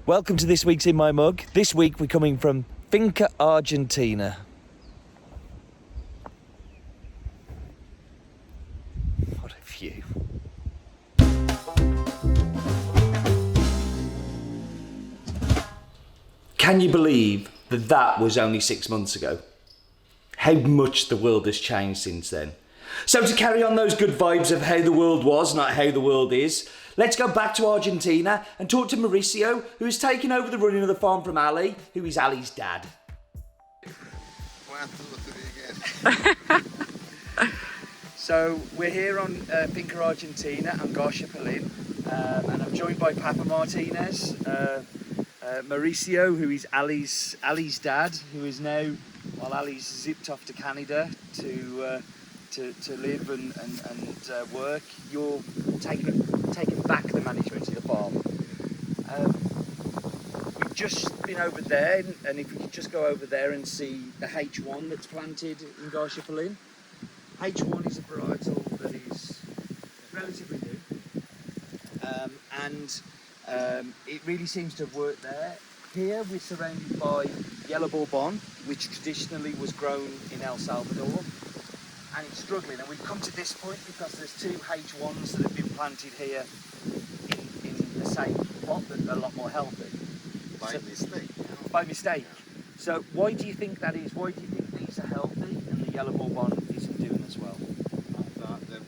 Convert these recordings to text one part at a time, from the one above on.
Welcome to this week's In My Mug. This week we're coming from Finca Argentina. What a view. Can you believe that that was only 6 months ago? How much the world has changed since then. So to carry on those good vibes of how the world was, not how the world is, let's go back to Argentina and talk to Mauricio, who has taken over the running of the farm from Ali, who is Ali's dad. 1, 2, 3 again. So we're here on Finca Argentina on Garcia Pelin, and I'm joined by Papa Martinez, Mauricio, who is Ali's dad, who is now, while Ali's zipped off to Canada to live and work, you're taking back the management of the farm. We've just been over there, and if we could just go over there and see the H1 that's planted in Garcia Pelin. H1 is a varietal that is relatively new, and it really seems to have worked there. Here we're surrounded by yellow Bourbon, which traditionally was grown in El Salvador, and it's struggling. And we've come to this point because there's two H1s that have been planted here in the same plot that are a lot more healthy. By mistake. By mistake. So why do you think that is? Why do you think these are healthy and the yellow Bourbon isn't doing as well? The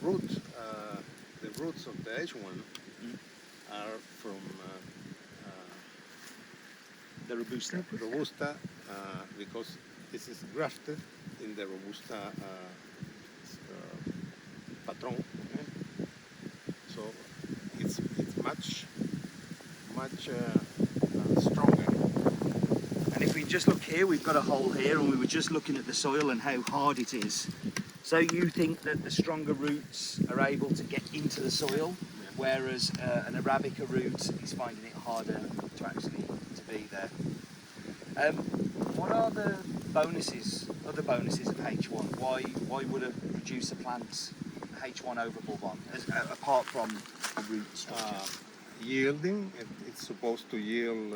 roots of the H1 are from The Robusta. Robusta because this is grafted in the Robusta patron. Okay? So it's much stronger. And if we just look here, we've got a hole here, and we were just looking at the soil and how hard it is. So you think that the stronger roots are able to get into the soil, whereas an Arabica root is finding it harder to actually be there. What are the other bonuses of H1? Why would a producer plant H1 over Bourbon, apart from the root structure? Yielding, it's supposed to yield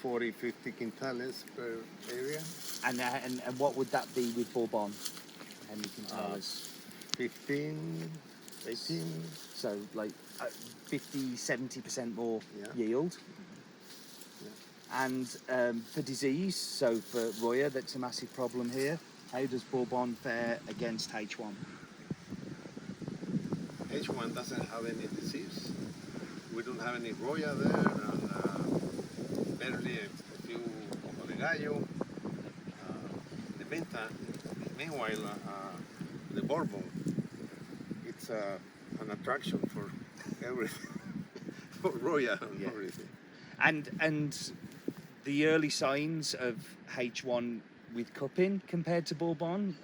40-50 quintales per area. And what would that be with Bourbon? How many quintales? 15, 18. So like 50-70% more yield. Yeah. And for disease, so for Roya, that's a massive problem here. How does Bourbon fare against H1? H1 doesn't have any disease. We don't have any Roya there, and barely a few Ojo de Gallo. Meanwhile, the Bourbon, it's an attraction for everything, for Roya and everything. And the early signs of H1 with cupping compared to Bourbon,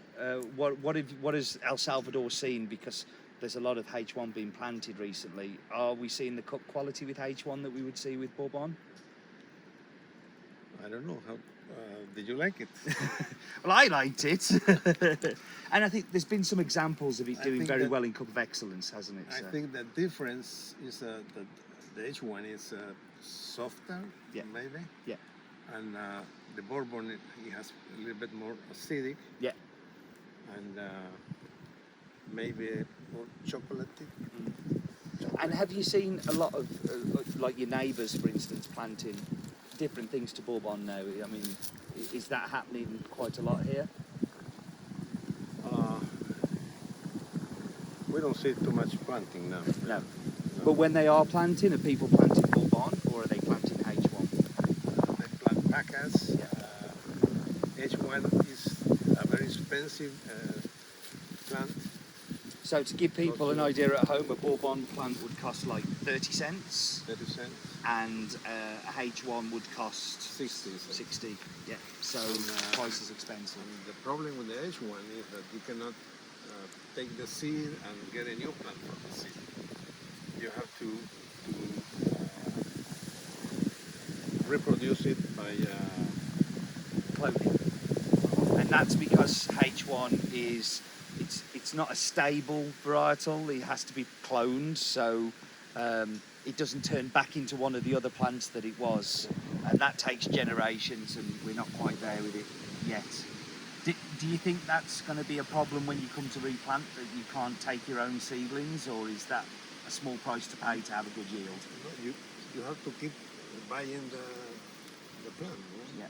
what has El Salvador seen? Because there's a lot of H1 being planted recently. Are we seeing the cup quality with H1 that we would see with Bourbon? I don't know. How did you like it? Well, I liked it. And I think there's been some examples of it doing very well in Cup of Excellence, hasn't it? I think the difference is that the H1 is softer, maybe. Yeah. And the Bourbon, it has a little bit more acidic. Yeah. And maybe more chocolatey. And have you seen a lot of, like your neighbours, for instance, planting different things to Bourbon now? I mean, is that happening quite a lot here? We don't see too much planting now. No. But when they are planting, are people planting Bourbon or are they planting H1? They plant Pacas. H1 is a very expensive plant. So to give people an idea at home, a Bourbon plant would cost like 30 cents. 30 cents. And a H1 would cost 60. 60. Yeah. So twice as expensive. And the problem with the H1 is that you cannot take the seed and get a new plant from the seed. You have to reproduce it by cloning. And that's because H1 is it's not a stable varietal. It has to be cloned, so it doesn't turn back into one of the other plants that it was. And that takes generations, and we're not quite there with it yet. Do you think that's going to be a problem when you come to replant, that you can't take your own seedlings, or is that a small price to pay to have a good yield? No, you have to keep buying the plant. No? Yeah.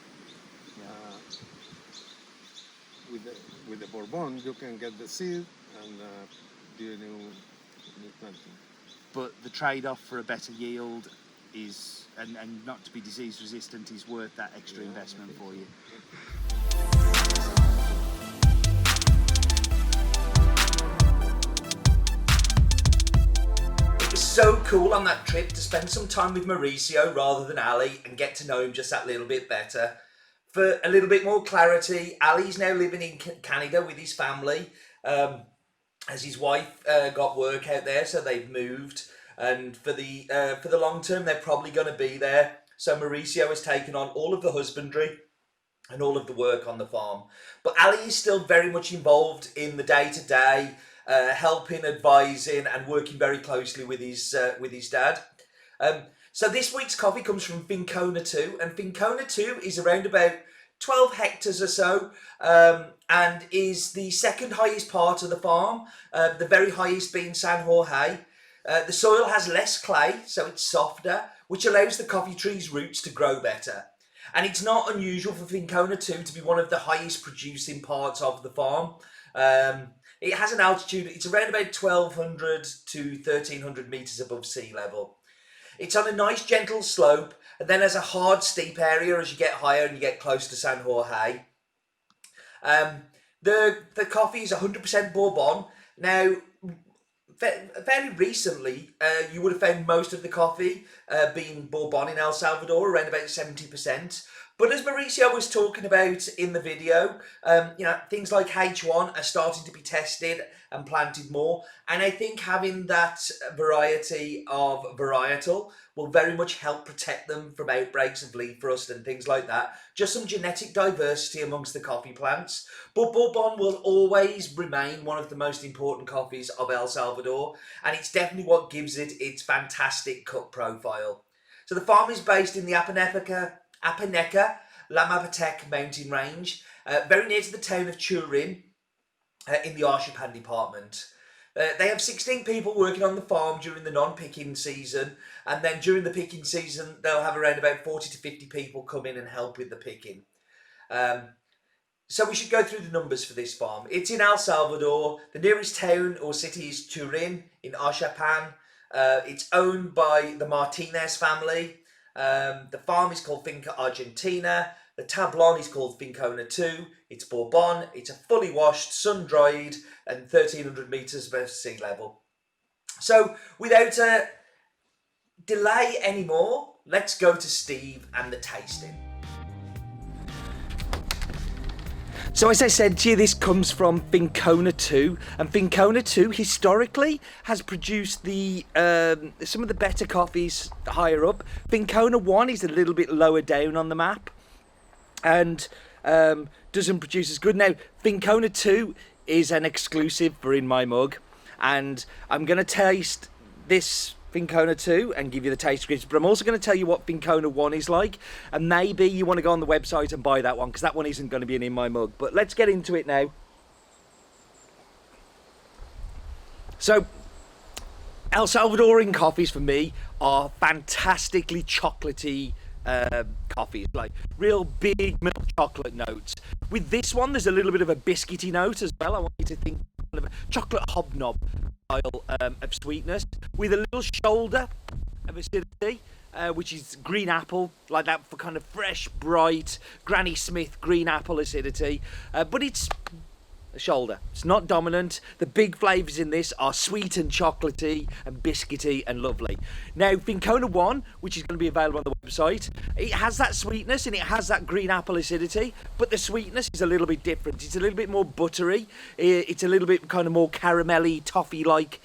With the Bourbon, you can get the seed and do a new planting. But the trade-off for a better yield is, and not to be disease resistant, is worth that extra investment for you. It was so cool on that trip to spend some time with Mauricio rather than Ali and get to know him just that little bit better. For a little bit more clarity, Ali's now living in Canada with his family, as his wife got work out there, so they've moved. And for the long term, they're probably going to be there. So Mauricio has taken on all of the husbandry and all of the work on the farm. But Ali is still very much involved in the day-to-day, helping, advising, and working very closely with his dad. So this week's coffee comes from Fincona 2, and Fincona 2 is around about 12 hectares or so, and is the second highest part of the farm, the very highest being San Jorge. The soil has less clay, so it's softer, which allows the coffee tree's roots to grow better. And it's not unusual for Fincona 2 to be one of the highest producing parts of the farm. It has an altitude, it's around about 1,200 to 1,300 metres above sea level. It's on a nice gentle slope, and then has a hard steep area as you get higher and you get close to San Jorge. The coffee is 100% Bourbon. Now, very recently, you would have found most of the coffee being Bourbon in El Salvador, around about 70%. But as Mauricio was talking about in the video, things like H1 are starting to be tested and planted more. And I think having that variety of varietal will very much help protect them from outbreaks of leaf rust and things like that. Just some genetic diversity amongst the coffee plants. But Bourbon will always remain one of the most important coffees of El Salvador, and it's definitely what gives it its fantastic cut profile. So the farm is based in the Apaneca La Mapatec mountain range, very near to the town of Turin, in the Arshapan department. They have 16 people working on the farm during the non-picking season, and then during the picking season they'll have around about 40 to 50 people come in and help with the picking. So we should go through the numbers for this farm. It's in El Salvador. The nearest town or city is Turin in Arshapan. It's owned by the Martinez family. The farm is called Finca Argentina. The Tablon is called Fincona 2. It's Bourbon. It's a fully washed, sun-dried, and 1,300 metres above sea level. So, without delay anymore, let's go to Steve and the tasting. So as I said to you, this comes from Fincona 2, and Fincona 2 historically has produced the some of the better coffees higher up. Fincona 1 is a little bit lower down on the map and doesn't produce as good. Now, Fincona 2 is an exclusive for In My Mug, and I'm going to taste this Fincona 2 and give you the taste scripts, but I'm also going to tell you what Fincona 1 is like, and maybe you want to go on the website and buy that one, because that one isn't going to be an In My Mug. But let's get into it now. So, El Salvadorian coffees for me are fantastically chocolatey coffees, like real big milk chocolate notes. With this one, there's a little bit of a biscuity note as well. I want you to think of a chocolate hobnob style of sweetness, with a little shoulder of acidity, which is green apple, like that, for kind of fresh, bright Granny Smith green apple acidity. But it's a shoulder. It's not dominant. The big flavours in this are sweet and chocolatey and biscuity and lovely. Now, Fincona 1, which is going to be available on the website, it has that sweetness and it has that green apple acidity, but the sweetness is a little bit different. It's a little bit more buttery. It's a little bit kind of more caramelly, toffee-like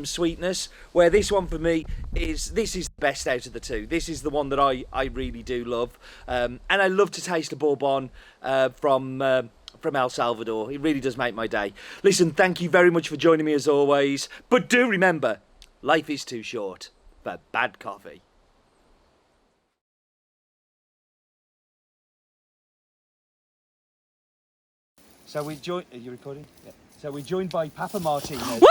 sweetness, where this one for me is the best out of the two. This is the one that I really do love. And I love to taste a Bourbon from El Salvador. It really does make my day. Listen, thank you very much for joining me as always. But do remember, life is too short. but bad coffee. So we joined. Are you recording? Yeah. So we're joined by Papa Martinez.